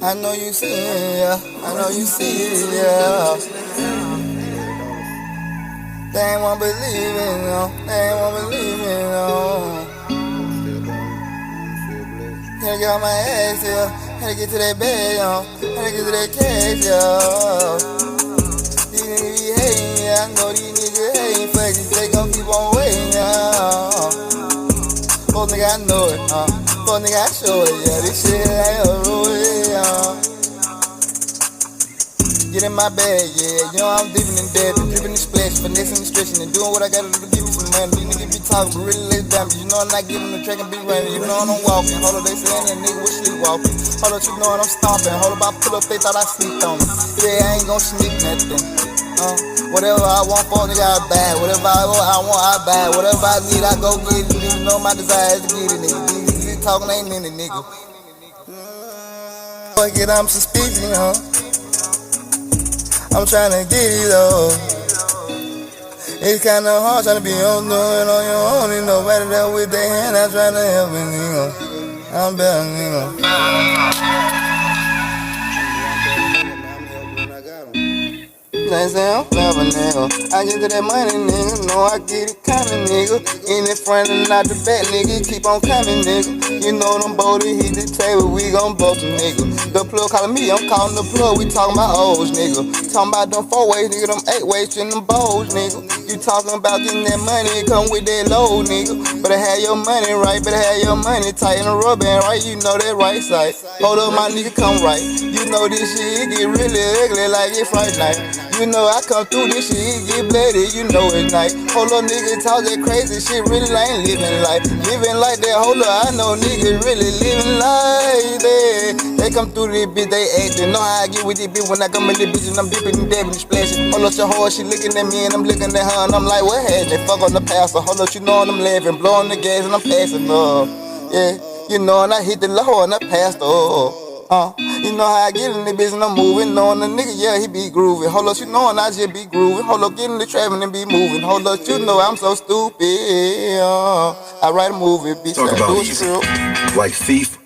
I know you see it, yeah. I know you see it, yeah. They ain't won't believe it, no. They ain't won't believe it, no. Had to get on my ass, yeah. Had to get to that bed, yo. Had to get to that cash, yo. These niggas be hating, yeah. I know these niggas hating, fucking. They gon' keep on waiting, yeah. Fuck nigga, I know it, fuck nigga, I show it, yeah. This shit like a roll, yeah. Get in my bag, yeah. You know I'm dipping in debt, dripping in splash, finessing and stretching, and doing what I gotta do to give me some money. These niggas be talking, but really less damage. You know I'm not giving the track and be running. You know I'm walking. Hold up, they saying that nigga was sleepwalking. Hold up, you know I'm stomping. Hold up, I pull up, they thought I sleep on them. Yeah, I ain't gon' sneak nothing. Whatever I want for, nigga, I buy. Whatever I want, I buy. Whatever I need, I go get it. You know my desire is to get it, nigga. These talking ain't in it, nigga. Fuck it, I'm suspicious, I'm tryna get it though. It's kinda hard tryna be on doing on your own. Ain't nobody there with their hand out tryna help me, nigga. I'm better, nigga. They say I'm clever, nigga. I get to that money, nigga. Know I get it coming, nigga. In the front and out the back, nigga. Keep on coming, nigga. You know them bold hit the table, we gon' bust them, nigga. The plug calling me, I'm calling the plug. We talking about O's, nigga. Talking about them 4-ways, nigga. Them 8-ways and them bowls, nigga. You talking about getting that money, come with that load, nigga. Better have your money right, better have your money tight in a rubber band, right? You know that right side. Hold up, my nigga, come right. You know this shit, it get really ugly like it's Friday night. You know I come through this shit, it get bloody, you know it's night. Hold up, nigga, talk that crazy shit, really ain't living life. Living like that, hold up, I know niggas really living like that. They come through this bitch, they actin'. Know how I get with this bitch when I come in this bitch and I'm dipping and dabbing and splashing. Hold up, your whore, she looking at me and I'm looking at her and I'm like, what happened? Fuck on the pastor. Hold up, you know I'm laughing, blowing the gas and I'm passing up. Yeah, you know, and I hit the low and I passed up. You know how I get in the bitch and I'm moving. Knowing the nigga, yeah, he be grooving. Hold up, you know, and I just be grooving. Hold up, get in the traffic and be moving. Hold up, you know I'm so stupid. I write a movie, bitch. Talk I about do a easy. script. Like Thief.